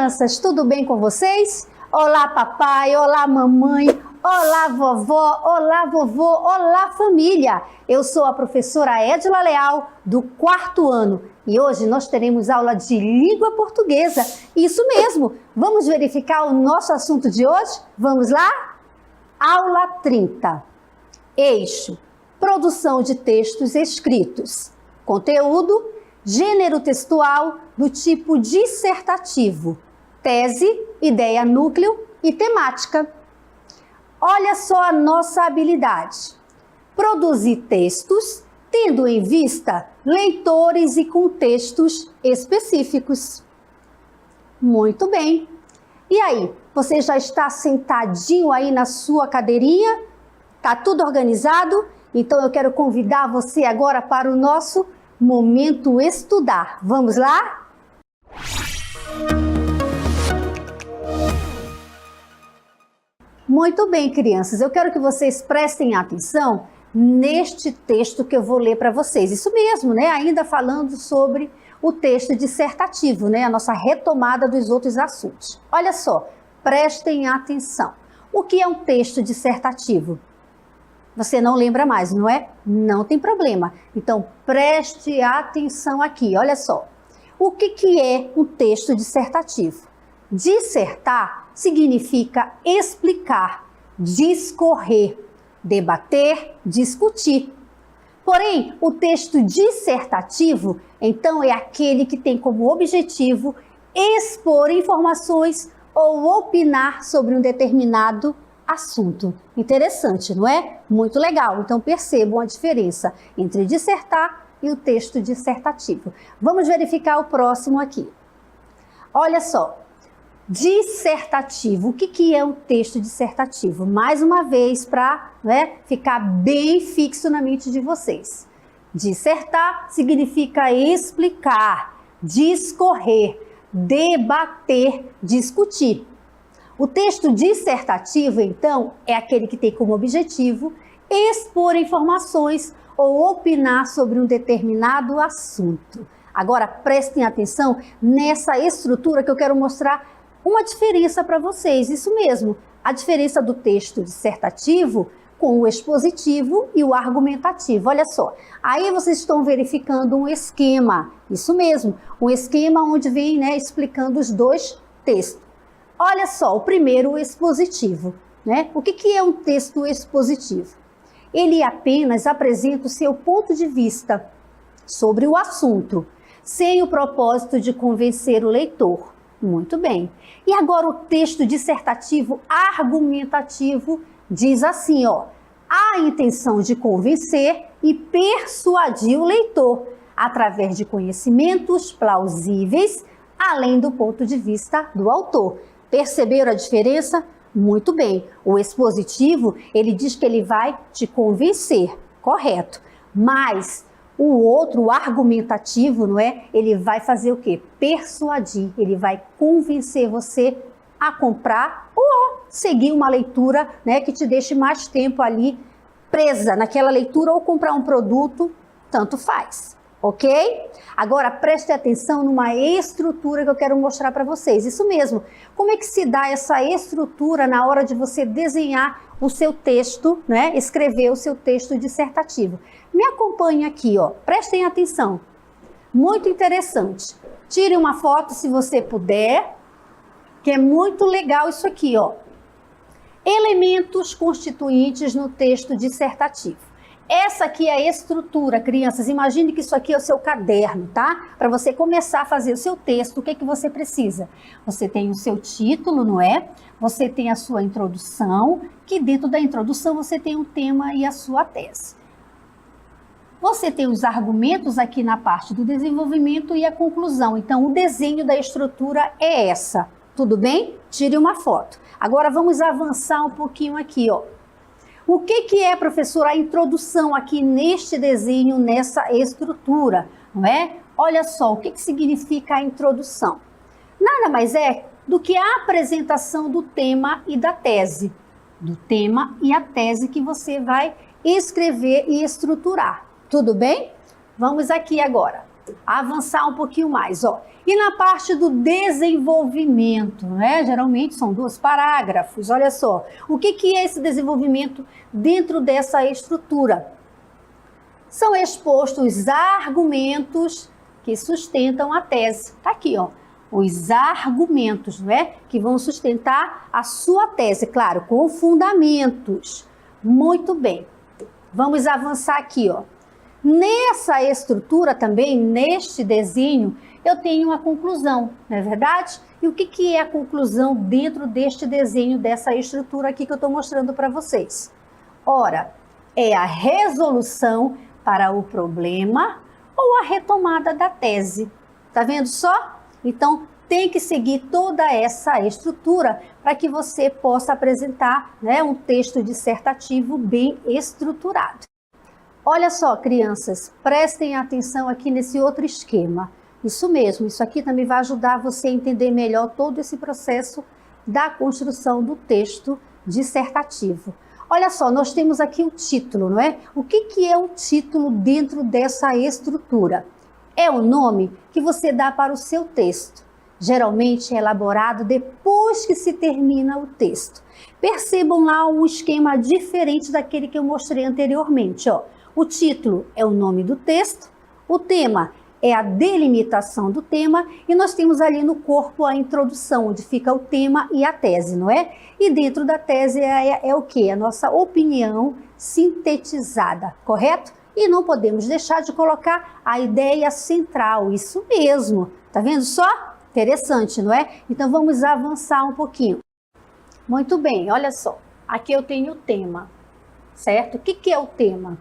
crianças, tudo bem com vocês? Olá papai, olá mamãe, olá vovó, olá vovô, olá família! Eu sou a professora Edila Leal, do 4º ano, e hoje nós teremos aula de língua portuguesa. Isso mesmo! Vamos verificar o nosso assunto de hoje? Vamos lá? Aula 30. Eixo: produção de textos escritos. Conteúdo: gênero textual do tipo dissertativo. Tese, ideia núcleo e temática. Olha só a nossa habilidade. Produzir textos tendo em vista leitores e contextos específicos. Muito bem. E aí, você já está sentadinho aí na sua cadeirinha? Tá tudo organizado? Então eu quero convidar você agora para o nosso momento estudar. Vamos lá? Muito bem, crianças. Eu quero que vocês prestem atenção neste texto que eu vou ler para vocês. Isso mesmo, né? Ainda falando sobre o texto dissertativo, né? A nossa retomada dos outros assuntos. Olha só, prestem atenção. O que é um texto dissertativo? Você não lembra mais, não é? Não tem problema. Então, preste atenção aqui, olha só. O que é um texto dissertativo? Dissertar significa explicar, discorrer, debater, discutir. Porém, o texto dissertativo, então, é aquele que tem como objetivo expor informações ou opinar sobre um determinado assunto. Interessante, não é? Muito legal. Então percebam a diferença entre dissertar e o texto dissertativo. Vamos verificar o próximo aqui. Olha só. Dissertativo. O que é um texto dissertativo? Mais uma vez, para ficar bem fixo na mente de vocês. Dissertar significa explicar, discorrer, debater, discutir. O texto dissertativo, então, é aquele que tem como objetivo expor informações ou opinar sobre um determinado assunto. Agora, prestem atenção nessa estrutura que eu quero mostrar uma diferença para vocês. Isso mesmo, a diferença do texto dissertativo com o expositivo e o argumentativo. Olha só, aí vocês estão verificando um esquema. Isso mesmo, um esquema onde vem explicando os dois textos. Olha só, o primeiro, o expositivo, né? O que é um texto expositivo? Ele apenas apresenta o seu ponto de vista sobre o assunto, sem o propósito de convencer o leitor. Muito bem. E agora o texto dissertativo argumentativo diz assim, ó: a intenção de convencer e persuadir o leitor através de conhecimentos plausíveis, além do ponto de vista do autor. Perceberam a diferença? Muito bem. O expositivo, ele diz que ele vai te convencer, correto. Mas o outro, o argumentativo, não é? Ele vai fazer o quê? Persuadir. Ele vai convencer você a comprar ou seguir uma leitura, que te deixe mais tempo ali presa naquela leitura ou comprar um produto, tanto faz. Ok? Agora preste atenção numa estrutura que eu quero mostrar para vocês. Isso mesmo. Como é que se dá essa estrutura na hora de você desenhar o seu texto, escrever o seu texto dissertativo? Me acompanhe aqui, ó. Prestem atenção. Muito interessante. Tire uma foto se você puder, que é muito legal isso aqui, ó. Elementos constituintes no texto dissertativo. Essa aqui é a estrutura, crianças. Imagine que isso aqui é o seu caderno, tá? Para você começar a fazer o seu texto, o que você precisa? Você tem o seu título, não é? Você tem a sua introdução, que dentro da introdução você tem o tema e a sua tese. Você tem os argumentos aqui na parte do desenvolvimento e a conclusão. Então, o desenho da estrutura é essa. Tudo bem? Tire uma foto. Agora, vamos avançar um pouquinho aqui, ó. O que é, professora, a introdução aqui neste desenho, nessa estrutura, não é? Olha só, o que significa a introdução? Nada mais é do que a apresentação do tema e da tese. Do tema e a tese que você vai escrever e estruturar. Tudo bem? Vamos aqui agora. avançar um pouquinho mais, ó. E na parte do desenvolvimento, né? Geralmente são 2 parágrafos. Olha só, o que é esse desenvolvimento dentro dessa estrutura? São expostos os argumentos que sustentam a tese. Tá aqui, ó. Os argumentos, né, que vão sustentar a sua tese, claro, com fundamentos. Muito bem. Vamos avançar aqui, ó. Nessa estrutura também, neste desenho, eu tenho uma conclusão, não é verdade? E o que é a conclusão dentro deste desenho, dessa estrutura aqui que eu estou mostrando para vocês? Ora, é a resolução para o problema ou a retomada da tese. Tá vendo só? Então, tem que seguir toda essa estrutura para que você possa apresentar, né, um texto dissertativo bem estruturado. Olha só, crianças, prestem atenção aqui nesse outro esquema. Isso mesmo, isso aqui também vai ajudar você a entender melhor todo esse processo da construção do texto dissertativo. Olha só, nós temos aqui o título, não é? O que é o título dentro dessa estrutura? É o nome que você dá para o seu texto. Geralmente é elaborado depois que se termina o texto. Percebam lá um esquema diferente daquele que eu mostrei anteriormente, ó. O título é o nome do texto, o tema é a delimitação do tema e nós temos ali no corpo a introdução, onde fica o tema e a tese, não é? E dentro da tese é o quê? A nossa opinião sintetizada, correto? E não podemos deixar de colocar a ideia central, isso mesmo. Tá vendo só? Interessante, não é? Então vamos avançar um pouquinho. Muito bem, olha só. Aqui eu tenho o tema, certo? O que é o tema?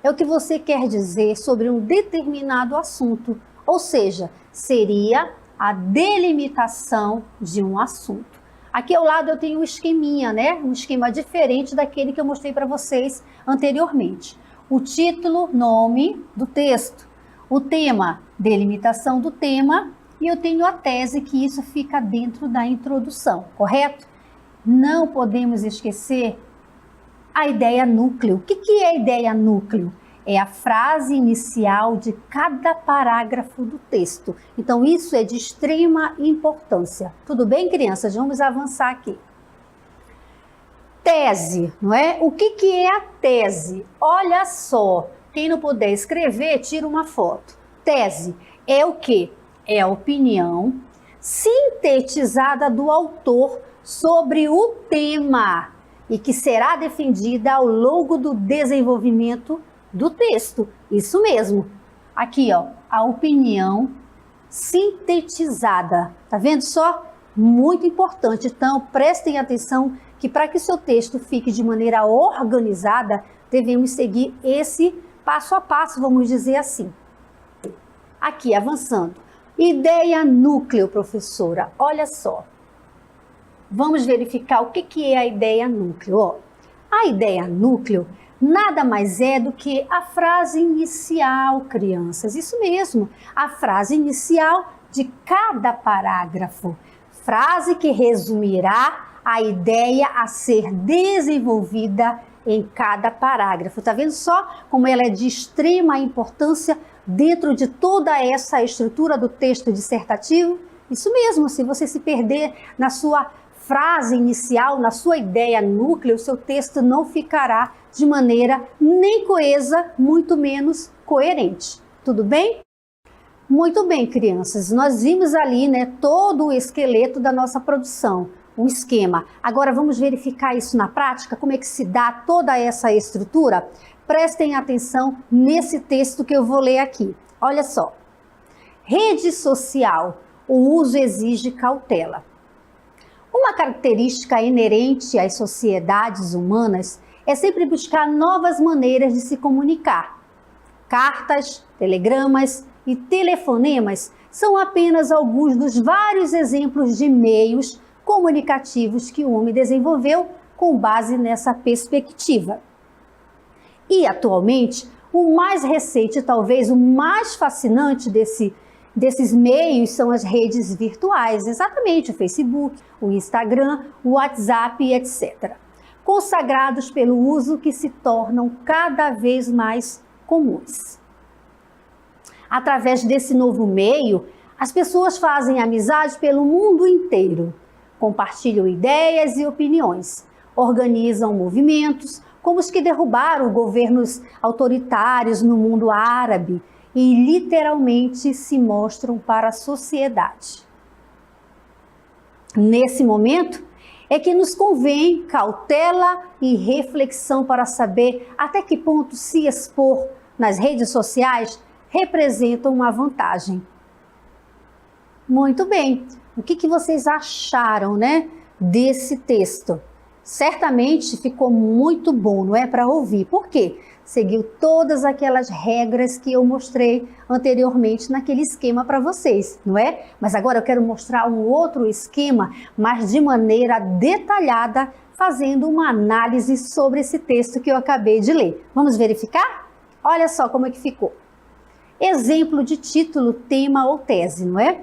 É o que você quer dizer sobre um determinado assunto, ou seja, seria a delimitação de um assunto. Aqui ao lado eu tenho um esqueminha, né? Um esquema diferente daquele que eu mostrei para vocês anteriormente. O título, nome do texto. O tema, delimitação do tema. E eu tenho a tese, que isso fica dentro da introdução, correto? Não podemos esquecer a ideia núcleo. O que é a ideia núcleo? É a frase inicial de cada parágrafo do texto. Então, isso é de extrema importância. Tudo bem, crianças? Vamos avançar aqui. Tese, não é? O que é a tese? Olha só, quem não puder escrever, tira uma foto. Tese é o quê? É a opinião sintetizada do autor sobre o tema e que será defendida ao longo do desenvolvimento do texto. Isso mesmo. Aqui, ó, a opinião sintetizada. Tá vendo só? Muito importante. Então, prestem atenção que para que seu texto fique de maneira organizada, devemos seguir esse passo a passo, vamos dizer assim. Aqui, avançando. Ideia núcleo, professora. Olha só. Vamos verificar o que é a ideia núcleo. Ó, a ideia núcleo nada mais é do que a frase inicial, crianças. Isso mesmo, a frase inicial de cada parágrafo. Frase que resumirá a ideia a ser desenvolvida em cada parágrafo. Tá vendo só como ela é de extrema importância dentro de toda essa estrutura do texto dissertativo? Isso mesmo, se você se perder na sua frase inicial, na sua ideia núcleo, o seu texto não ficará de maneira nem coesa, muito menos coerente. Tudo bem? Muito bem, crianças. Nós vimos ali, né, todo o esqueleto da nossa produção, um esquema. Agora vamos verificar isso na prática, como é que se dá toda essa estrutura? Prestem atenção nesse texto que eu vou ler aqui. Olha só. Rede social. O uso exige cautela. Uma característica inerente às sociedades humanas é sempre buscar novas maneiras de se comunicar. Cartas, telegramas e telefonemas são apenas alguns dos vários exemplos de meios comunicativos que o homem desenvolveu com base nessa perspectiva. E, atualmente, o mais recente, talvez o mais fascinante desses meios são as redes virtuais, exatamente o Facebook, o Instagram, o WhatsApp, etc. Consagrados pelo uso que se tornam cada vez mais comuns. Através desse novo meio, as pessoas fazem amizade pelo mundo inteiro, compartilham ideias e opiniões, organizam movimentos, como os que derrubaram governos autoritários no mundo árabe e literalmente se mostram para a sociedade. Nesse momento é que nos convém cautela e reflexão para saber até que ponto se expor nas redes sociais representa uma vantagem. Muito bem, o que vocês acharam, né, desse texto? Certamente ficou muito bom, não é, para ouvir. Por quê? Seguiu todas aquelas regras que eu mostrei anteriormente naquele esquema para vocês, não é? Mas agora eu quero mostrar um outro esquema, mas de maneira detalhada, fazendo uma análise sobre esse texto que eu acabei de ler. Vamos verificar? Olha só como é que ficou. Exemplo de título, tema ou tese, não é?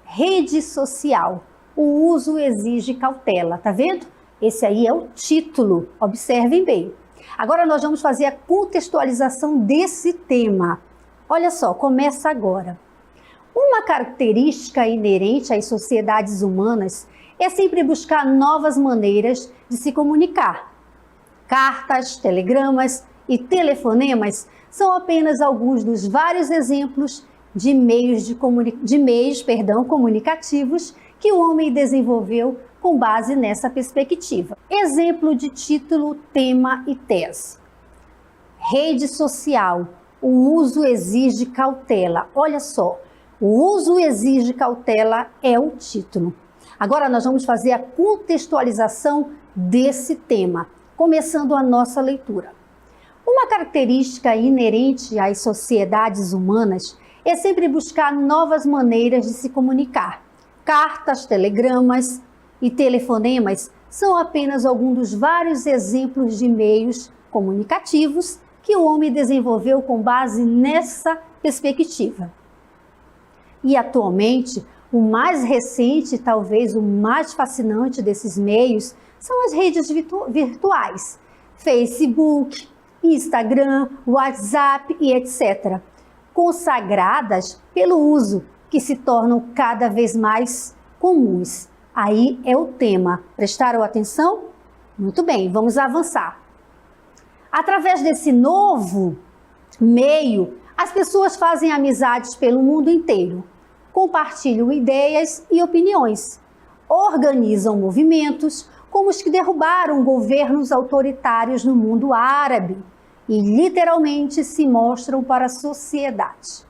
Rede social. O uso exige cautela, tá vendo? Esse aí é o título, observem bem. Agora nós vamos fazer a contextualização desse tema. Olha só, começa agora. Uma característica inerente às sociedades humanas é sempre buscar novas maneiras de se comunicar. Cartas, telegramas e telefonemas são apenas alguns dos vários exemplos de meios comunicativos que o homem desenvolveu com base nessa perspectiva. Exemplo de título, tema e tese. Rede social. O uso exige cautela. Olha só, o uso exige cautela é o título. Agora nós vamos fazer a contextualização desse tema, começando a nossa leitura. Uma característica inerente às sociedades humanas é sempre buscar novas maneiras de se comunicar. Cartas, telegramas e telefonemas são apenas alguns dos vários exemplos de meios comunicativos que o homem desenvolveu com base nessa perspectiva. E atualmente, o mais recente, talvez o mais fascinante desses meios, são as redes virtuais, Facebook, Instagram, WhatsApp e etc., consagradas pelo uso, que se tornam cada vez mais comuns. Aí é o tema. Prestaram atenção? Muito bem, vamos avançar. Através desse novo meio, as pessoas fazem amizades pelo mundo inteiro, compartilham ideias e opiniões, organizam movimentos como os que derrubaram governos autoritários no mundo árabe e literalmente se mostram para a sociedade.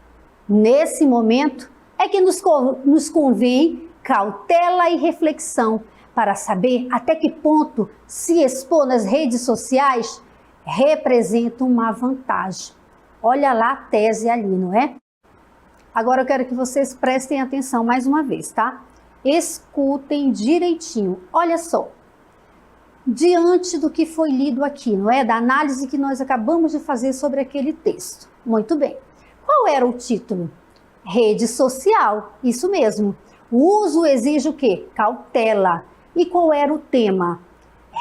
Nesse momento é que nos convém cautela e reflexão para saber até que ponto se expor nas redes sociais representa uma vantagem. Olha lá a tese ali, não é? Agora eu quero que vocês prestem atenção mais uma vez, tá? Escutem direitinho. Olha só. Diante do que foi lido aqui, não é? Da análise que nós acabamos de fazer sobre aquele texto. Muito bem. Qual era o título? Rede social. Isso mesmo. O uso exige o quê? Cautela. E qual era o tema?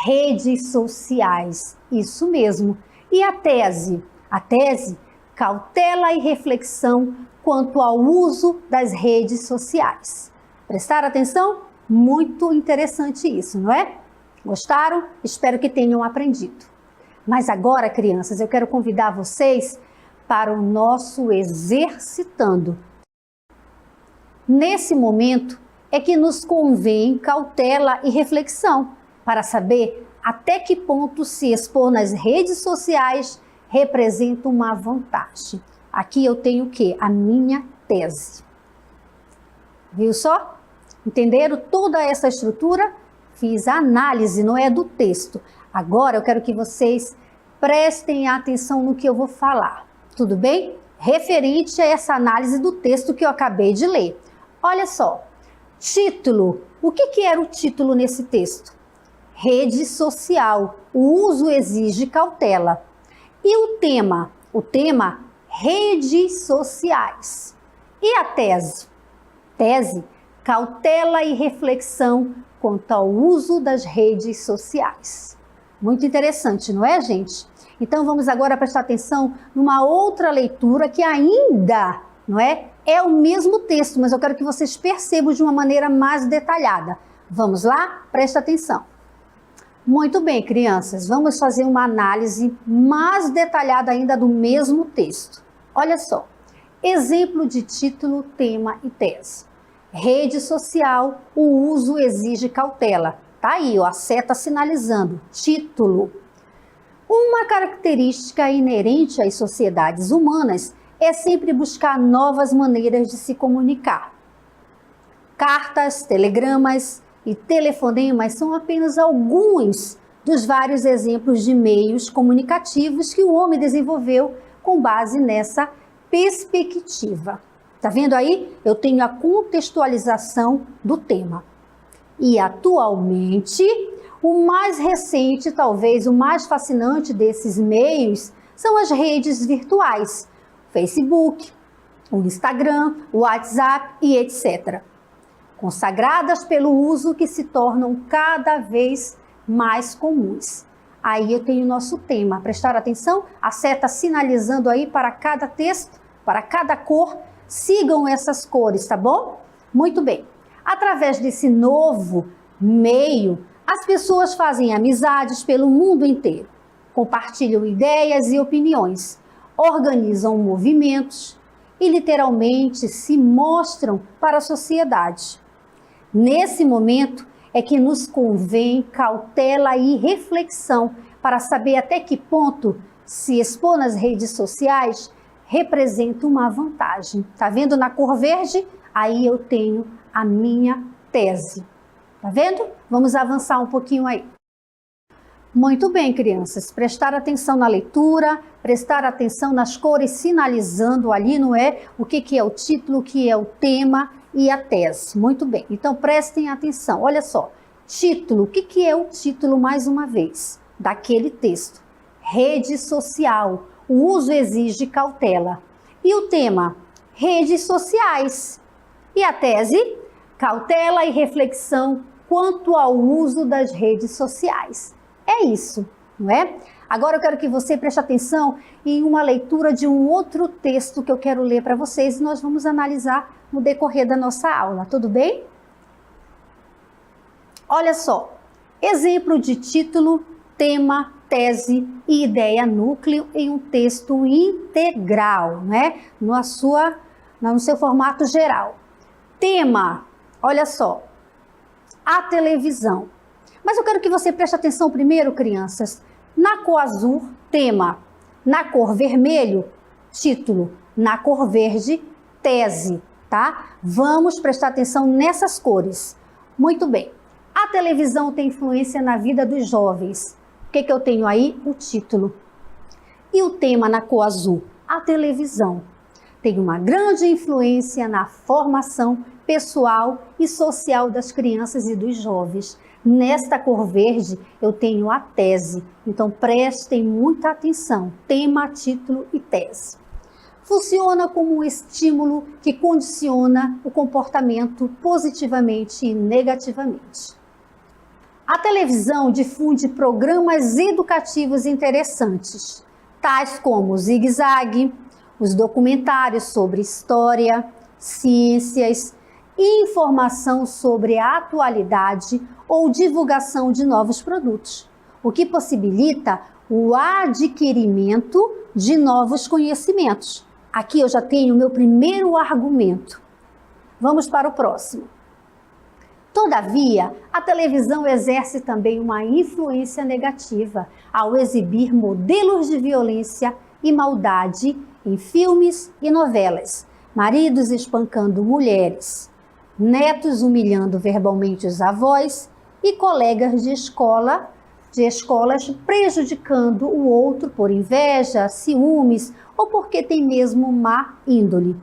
Redes sociais. Isso mesmo. E a tese? A tese, cautela e reflexão quanto ao uso das redes sociais. Prestaram atenção? Muito interessante isso, não é? Gostaram? Espero que tenham aprendido. Mas agora, crianças, eu quero convidar vocês para o nosso exercitando. Nesse momento é que nos convém cautela e reflexão para saber até que ponto se expor nas redes sociais representa uma vantagem. Aqui eu tenho o quê? A minha tese. Viu só? Entenderam toda essa estrutura? Fiz a análise, não é do texto. Agora eu quero que vocês prestem atenção no que eu vou falar. Tudo bem? Referente a essa análise do texto que eu acabei de ler. Olha só, título. O que era o título nesse texto? Rede social. O uso exige cautela. E o tema? O tema, redes sociais. E a tese? Tese, cautela e reflexão quanto ao uso das redes sociais. Muito interessante, não é, gente? Então vamos agora prestar atenção numa outra leitura que ainda, não é? É o mesmo texto, mas eu quero que vocês percebam de uma maneira mais detalhada. Vamos lá? Presta atenção. Muito bem, crianças, vamos fazer uma análise mais detalhada ainda do mesmo texto. Olha só, exemplo de título, tema e tese. Rede social, o uso exige cautela. Tá aí, ó, a seta sinalizando, título. Uma característica inerente às sociedades humanas é sempre buscar novas maneiras de se comunicar. Cartas, telegramas e telefonemas são apenas alguns dos vários exemplos de meios comunicativos que o homem desenvolveu com base nessa perspectiva. Tá vendo aí? Eu tenho a contextualização do tema. E atualmente, o mais recente, talvez o mais fascinante desses meios, são as redes virtuais, Facebook, o Instagram, o WhatsApp e etc. Consagradas pelo uso que se tornam cada vez mais comuns. Aí eu tenho o nosso tema. Prestar atenção? A seta sinalizando aí para cada texto, para cada cor. Sigam essas cores, tá bom? Muito bem. Através desse novo meio, as pessoas fazem amizades pelo mundo inteiro, compartilham ideias e opiniões, organizam movimentos e literalmente se mostram para a sociedade. Nesse momento é que nos convém cautela e reflexão para saber até que ponto se expor nas redes sociais representa uma vantagem. Tá vendo na cor verde? Aí eu tenho a minha tese. Tá vendo? Vamos avançar um pouquinho aí. Muito bem, crianças. Prestar atenção na leitura, prestar atenção nas cores sinalizando ali, não é? O que é o título, o que é o tema e a tese. Muito bem. Então prestem atenção. Olha só. Título. O que é o título, mais uma vez, daquele texto? Rede social. O uso exige cautela. E o tema? Redes sociais. E a tese? Cautela e reflexão quanto ao uso das redes sociais. É isso, não é? Agora eu quero que você preste atenção em uma leitura de um outro texto que eu quero ler para vocês e nós vamos analisar no decorrer da nossa aula, tudo bem? Olha só, exemplo de título, tema, tese e ideia núcleo em um texto integral, né? No seu formato geral. Tema, olha só, a televisão. Mas eu quero que você preste atenção primeiro, crianças, na cor azul, tema, na cor vermelho, título, na cor verde, tese, tá? Vamos prestar atenção nessas cores. Muito bem. A televisão tem influência na vida dos jovens. O que eu tenho aí? O título. E o tema na cor azul? A televisão tem uma grande influência na formação pessoal e social das crianças e dos jovens. Nesta cor verde, eu tenho a tese. Então, prestem muita atenção. Tema, título e tese. Funciona como um estímulo que condiciona o comportamento positivamente e negativamente. A televisão difunde programas educativos interessantes, tais como o Zigue Zague, os documentários sobre história, ciências, informação sobre a atualidade ou divulgação de novos produtos, o que possibilita o adquirimento de novos conhecimentos. Aqui eu já tenho o meu primeiro argumento. Vamos para o próximo. Todavia, a televisão exerce também uma influência negativa ao exibir modelos de violência e maldade em filmes e novelas, maridos espancando mulheres, netos humilhando verbalmente os avós e colegas de escolas prejudicando o outro por inveja, ciúmes ou porque tem mesmo má índole.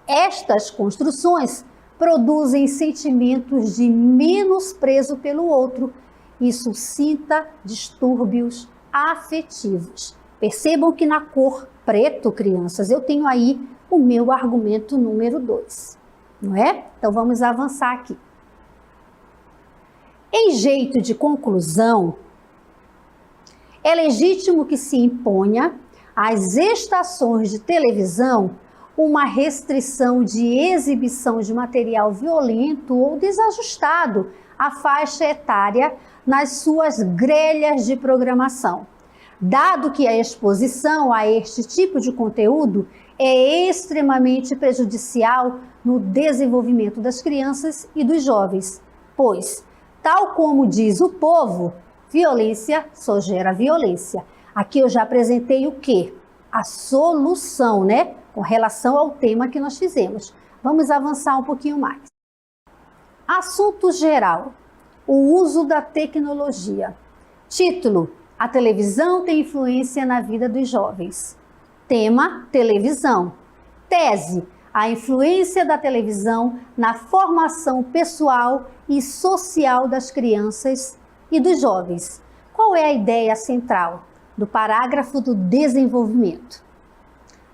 Estas construções produzem sentimentos de menosprezo pelo outro e suscita distúrbios afetivos. Percebam que na cor preto, crianças, eu tenho aí o meu argumento número 2, não é? Então vamos avançar aqui. Em jeito de conclusão, É legítimo que se imponha às estações de televisão uma restrição de exibição de material violento ou desajustado à faixa etária nas suas grelhas de programação, dado que a exposição a este tipo de conteúdo é extremamente prejudicial no desenvolvimento das crianças e dos jovens, pois, tal como diz o povo, violência só gera violência. Aqui eu já apresentei o quê? A solução, né? Com relação ao tema que nós fizemos. Vamos avançar um pouquinho mais. Assunto geral: o uso da tecnologia. Título: a televisão tem influência na vida dos jovens. Tema: televisão. Tese: a influência da televisão na formação pessoal e social das crianças e dos jovens. Qual é a ideia central do parágrafo do desenvolvimento?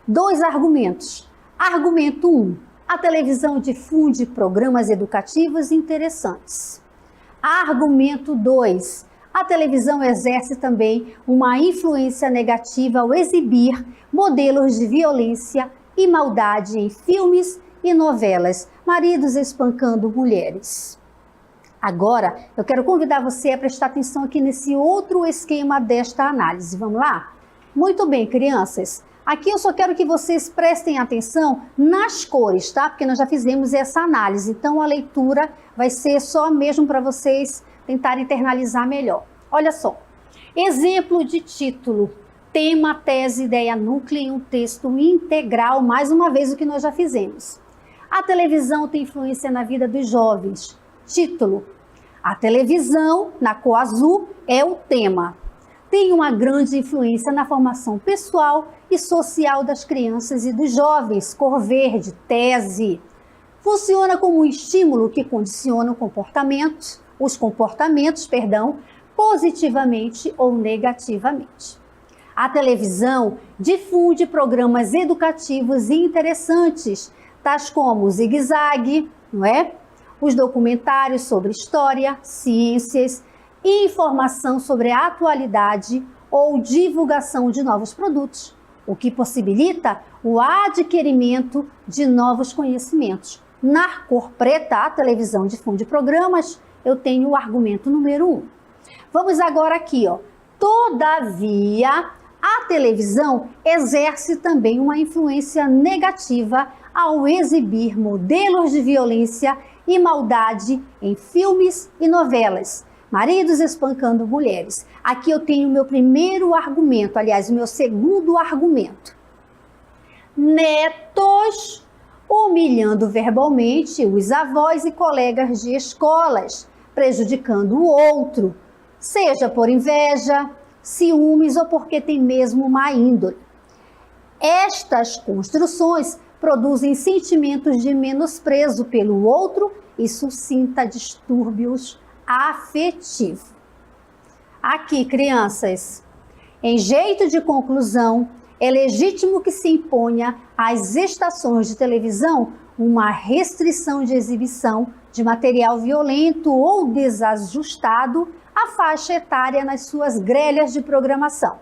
2 argumentos. Argumento 1. A televisão difunde programas educativos interessantes. Argumento 2. A televisão exerce também uma influência negativa ao exibir modelos de violência e maldade em filmes e novelas, maridos espancando mulheres. Agora, eu quero convidar você a prestar atenção aqui nesse outro esquema desta análise. Vamos lá? Muito bem, crianças. Aqui eu só quero que vocês prestem atenção nas cores, tá? Porque nós já fizemos essa análise. Então, a leitura vai ser só mesmo para vocês tentarem internalizar melhor. Olha só. Exemplo de título. Tema, tese, ideia, núcleo em um texto integral. Mais uma vez o que nós já fizemos. A televisão tem influência na vida dos jovens. Título: a televisão, na cor azul, é o tema. Tem uma grande influência na formação pessoal e social das crianças e dos jovens, cor verde, tese. Funciona como um estímulo que condiciona os comportamentos, positivamente ou negativamente. A televisão difunde programas educativos e interessantes, tais como o Zigue Zague, não é? Os documentários sobre história, ciências, informação sobre a atualidade ou divulgação de novos produtos, o que possibilita o adquirimento de novos conhecimentos. Na cor preta, a televisão difunde programas, eu tenho o argumento número 1. Vamos agora aqui, ó. Todavia, a televisão exerce também uma influência negativa ao exibir modelos de violência e maldade em filmes e novelas, maridos espancando mulheres. Aqui eu tenho o meu primeiro argumento, aliás, o meu segundo argumento. Netos humilhando verbalmente os avós e colegas de escolas, prejudicando o outro, seja por inveja, ciúmes ou porque tem mesmo má índole. Estas construções produzem sentimentos de menosprezo pelo outro e suscita distúrbios afetivos. Aqui, crianças, em jeito de conclusão, é legítimo que se imponha às estações de televisão uma restrição de exibição de material violento ou desajustado à faixa etária nas suas grelhas de programação,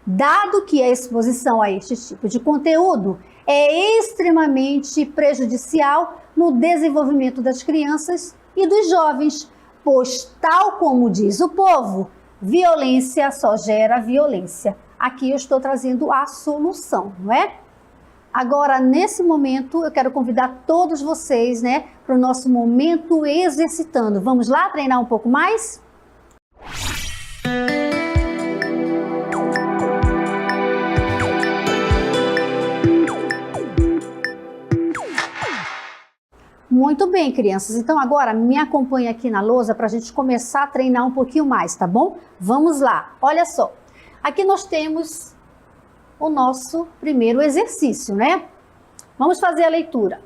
dado que a exposição a este tipo de conteúdo é extremamente prejudicial no desenvolvimento das crianças e dos jovens, pois, tal como diz o povo, violência só gera violência. Aqui eu estou trazendo a solução, não é? Agora, nesse momento, eu quero convidar todos vocês, né, para o nosso momento exercitando. Vamos lá treinar um pouco mais? Muito bem, crianças. Então, agora me acompanhe aqui na lousa para a gente começar a treinar um pouquinho mais, tá bom? Vamos lá. Olha só. Aqui nós temos o nosso primeiro exercício, né? Vamos fazer a leitura.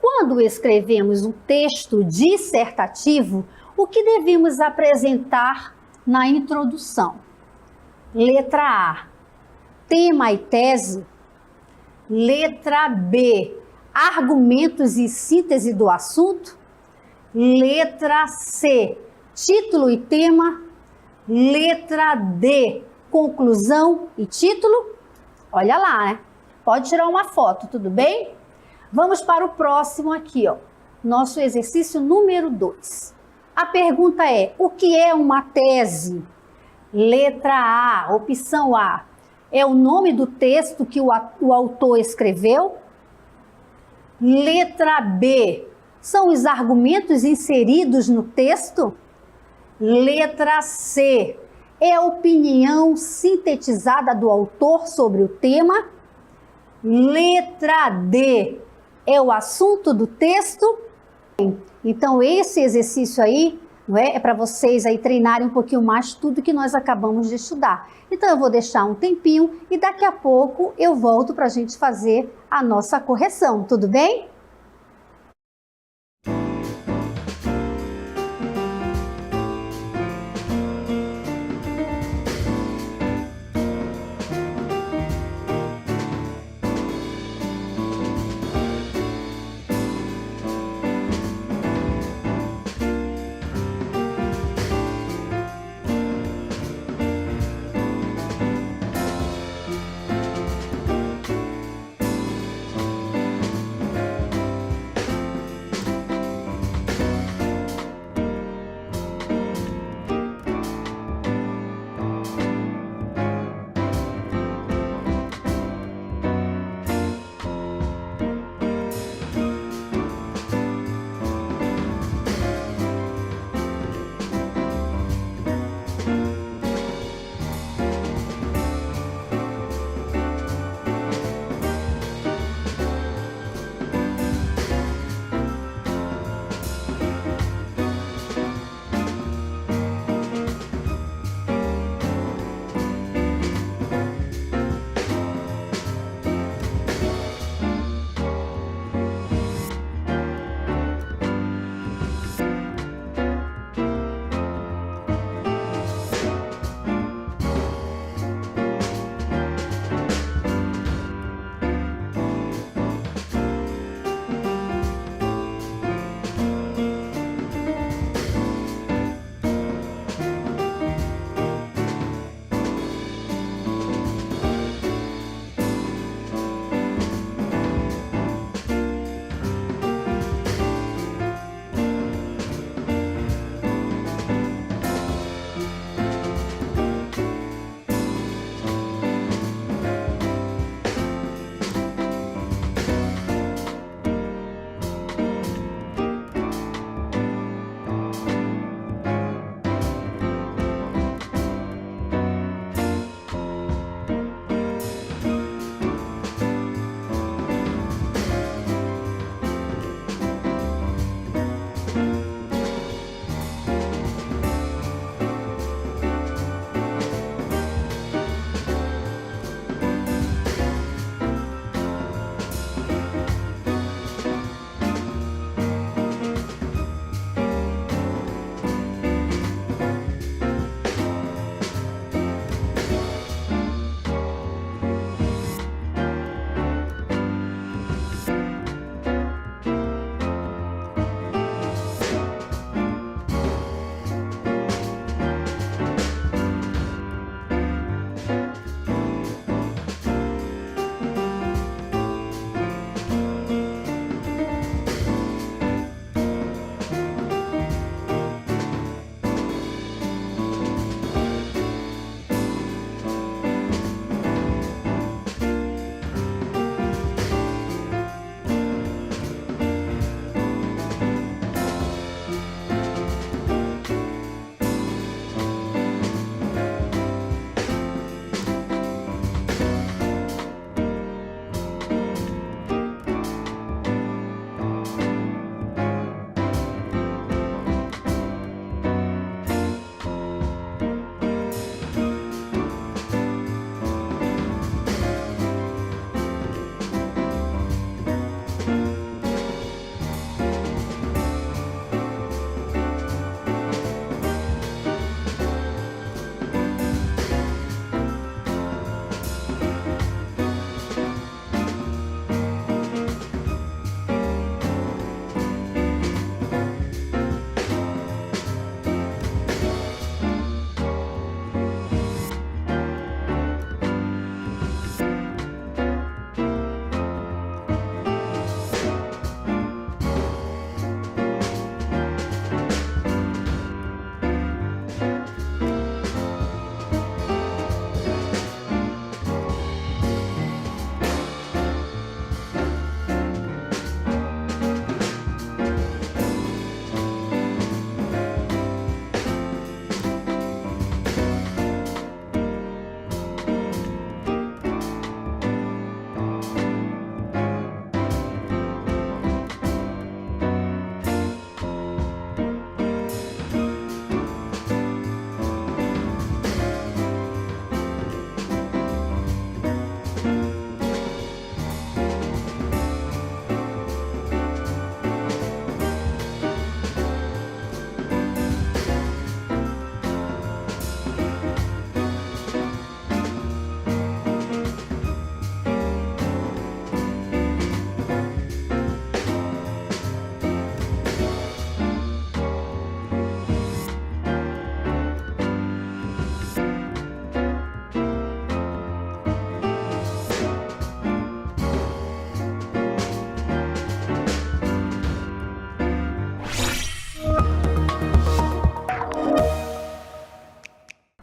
Quando escrevemos um texto dissertativo, o que devemos apresentar na introdução? Letra A, tema e tese. Letra B, argumentos e síntese do assunto. Letra C, título e tema. Letra D, conclusão e título? Olha lá, né? Pode tirar uma foto, tudo bem? Vamos para o próximo aqui, ó. Nosso exercício número 2. A pergunta é: o que é uma tese? Letra A, opção A, é o nome do texto que o autor escreveu? Letra B, são os argumentos inseridos no texto? Letra C, é a opinião sintetizada do autor sobre o tema? Letra D, é o assunto do texto? Então esse exercício aí, não é para vocês aí treinarem um pouquinho mais tudo que nós acabamos de estudar. Então eu vou deixar um tempinho e daqui a pouco eu volto para a gente fazer a nossa correção, tudo bem?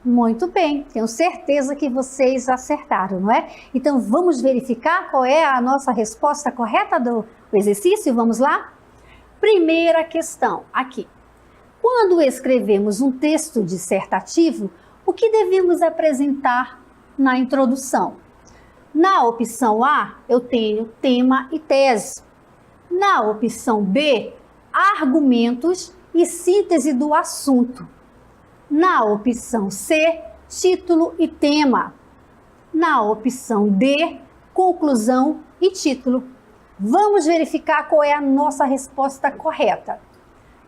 Muito bem, tenho certeza que vocês acertaram, não é? Então vamos verificar qual é a nossa resposta correta do exercício? Vamos lá? Primeira questão, aqui. Quando escrevemos um texto dissertativo, o que devemos apresentar na introdução? Na opção A, eu tenho tema e tese. Na opção B, argumentos e síntese do assunto. Na opção C, título e tema. Na opção D, conclusão e título. Vamos verificar qual é a nossa resposta correta.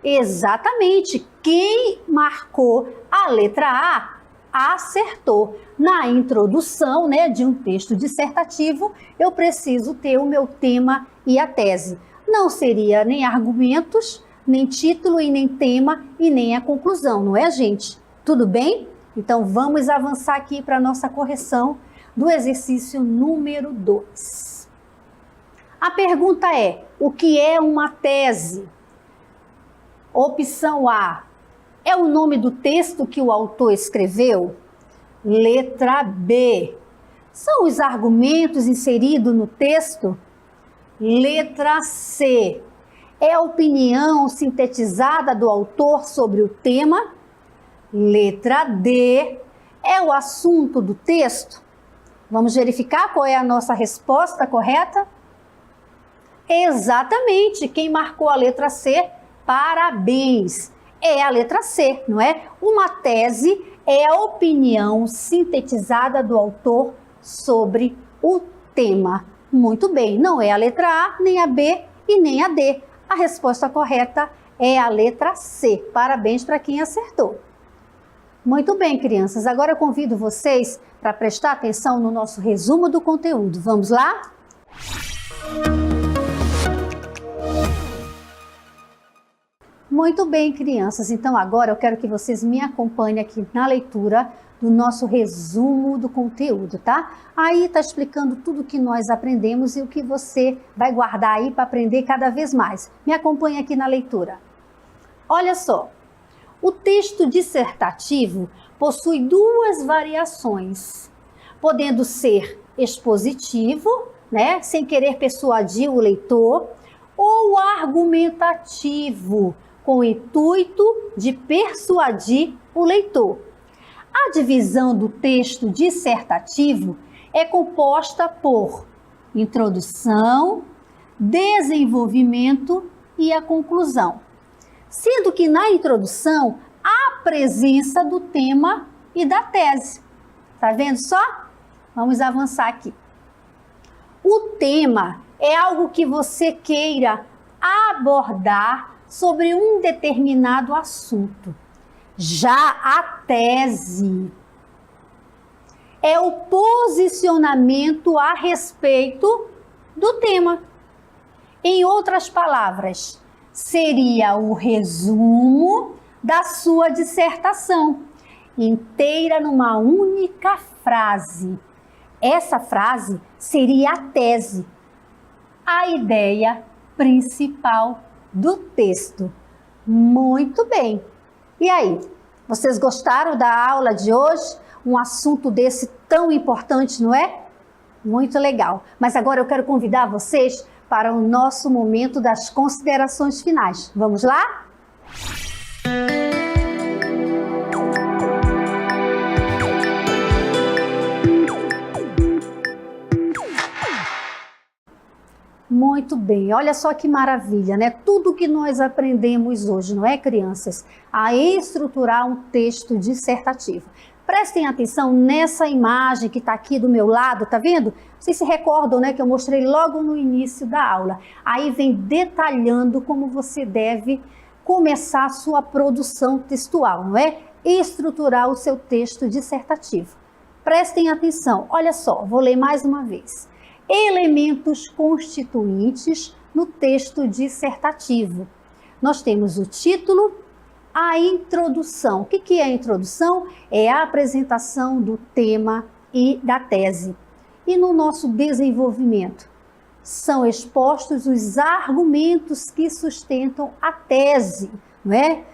Exatamente, quem marcou a letra A acertou. Na introdução, de um texto dissertativo, eu preciso ter o meu tema e a tese. Não seria nem argumentos, nem título e nem tema e nem a conclusão, não é, gente? Tudo bem? Então vamos avançar aqui para a nossa correção do exercício número 2. A pergunta é: o que é uma tese? Opção A, é o nome do texto que o autor escreveu? Letra B, são os argumentos inseridos no texto? Letra C, é a opinião sintetizada do autor sobre o tema? Letra D, é o assunto do texto? Vamos verificar qual é a nossa resposta correta? Exatamente, quem marcou a letra C, parabéns! É a letra C, não é? Uma tese é a opinião sintetizada do autor sobre o tema. Muito bem, não é a letra A, nem a B e nem a D. A resposta correta é a letra C. Parabéns para quem acertou. Muito bem, crianças. Agora eu convido vocês para prestar atenção no nosso resumo do conteúdo. Vamos lá? Muito bem, crianças. Então agora eu quero que vocês me acompanhem aqui na leitura do nosso resumo do conteúdo, tá? Aí tá explicando tudo que nós aprendemos e o que você vai guardar aí para aprender cada vez mais. Me acompanhe aqui na leitura. Olha só, o texto dissertativo possui duas variações, podendo ser expositivo, sem querer persuadir o leitor, ou argumentativo, com o intuito de persuadir o leitor. A divisão do texto dissertativo é composta por introdução, desenvolvimento e a conclusão, sendo que na introdução há a presença do tema e da tese. Tá vendo só? Vamos avançar aqui. O tema é algo que você queira abordar sobre um determinado assunto. Já a tese é o posicionamento a respeito do tema. Em outras palavras, seria o resumo da sua dissertação, inteira numa única frase. Essa frase seria a tese, a ideia principal do texto. Muito bem. E aí, vocês gostaram da aula de hoje? Um assunto desse tão importante, não é? Muito legal. Mas agora eu quero convidar vocês para o nosso momento das considerações finais. Vamos lá? Muito bem, olha só que maravilha, né? Tudo que nós aprendemos hoje, não é, crianças? A estruturar um texto dissertativo. Prestem atenção nessa imagem que está aqui do meu lado, tá vendo? Vocês se recordam, né, que eu mostrei logo no início da aula. Aí vem detalhando como você deve começar a sua produção textual, não é? Estruturar o seu texto dissertativo. Prestem atenção, olha só, vou ler mais uma vez. Elementos constituintes no texto dissertativo. Nós temos o título, a introdução. O que é a introdução? É a apresentação do tema e da tese. E no nosso desenvolvimento, são expostos os argumentos que sustentam a tese, não é?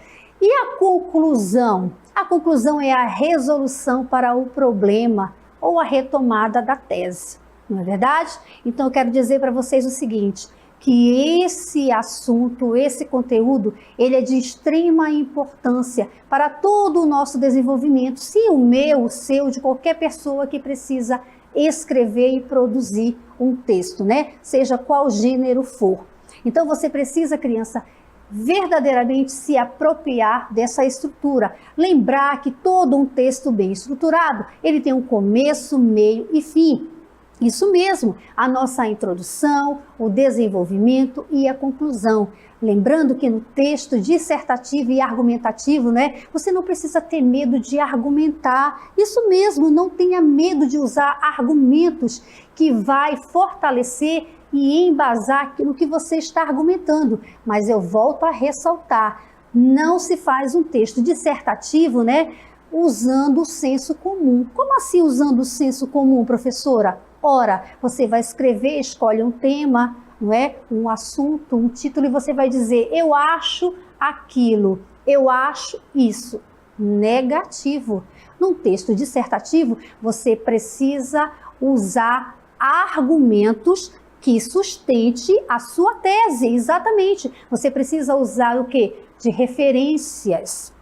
E a conclusão? A conclusão é a resolução para o problema ou a retomada da tese, não é verdade? Então eu quero dizer para vocês o seguinte, que esse assunto, esse conteúdo, ele é de extrema importância para todo o nosso desenvolvimento, sim, o meu, o seu, de qualquer pessoa que precisa escrever e produzir um texto, né? Seja qual gênero for. Então você precisa, criança, verdadeiramente se apropriar dessa estrutura. Lembrar que todo um texto bem estruturado, ele tem um começo, meio e fim. Isso mesmo, a nossa introdução, o desenvolvimento e a conclusão. Lembrando que no texto dissertativo e argumentativo, né, você não precisa ter medo de argumentar. Isso mesmo, não tenha medo de usar argumentos que vai fortalecer e embasar aquilo que você está argumentando. Mas eu volto a ressaltar, não se faz um texto dissertativo, né, usando o senso comum. Como assim usando o senso comum, professora? Ora, você vai escrever, escolhe um tema, não é? Um assunto, um título, e você vai dizer, eu acho aquilo, eu acho isso. Negativo. Num texto dissertativo, você precisa usar argumentos que sustente a sua tese, exatamente. Você precisa usar o quê? De referências.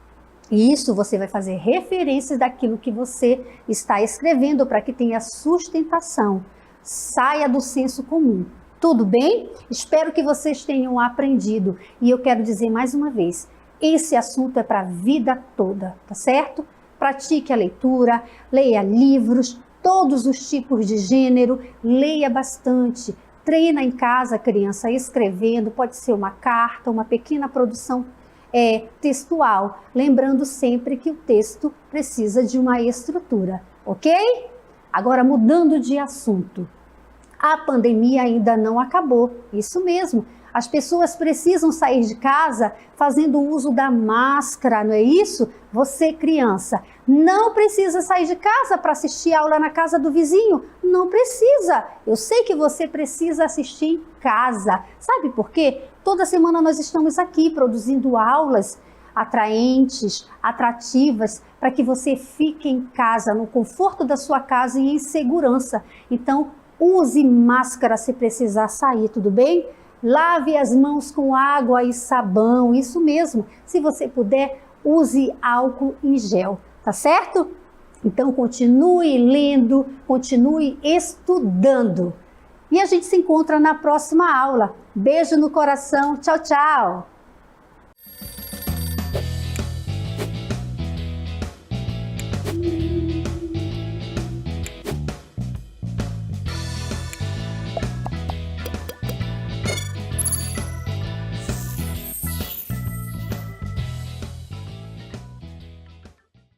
E isso você vai fazer referências daquilo que você está escrevendo para que tenha sustentação. Saia do senso comum. Tudo bem? Espero que vocês tenham aprendido. E eu quero dizer mais uma vez, esse assunto é para a vida toda, tá certo? Pratique a leitura, leia livros, todos os tipos de gênero, leia bastante. Treina em casa, criança, escrevendo, pode ser uma carta, uma pequena produção textual, lembrando sempre que o texto precisa de uma estrutura, ok? Agora, mudando de assunto, a pandemia ainda não acabou, isso mesmo, as pessoas precisam sair de casa fazendo uso da máscara, não é isso? Você, criança, não precisa sair de casa para assistir aula na casa do vizinho, não precisa. Eu sei que você precisa assistir em casa. Sabe por quê? Toda semana nós estamos aqui produzindo aulas atraentes, atrativas, para que você fique em casa, no conforto da sua casa e em segurança. Então, use máscara se precisar sair, tudo bem? Lave as mãos com água e sabão, isso mesmo. Se você puder, use álcool em gel, tá certo? Então, continue lendo, continue estudando. E a gente se encontra na próxima aula. Beijo no coração, tchau, tchau!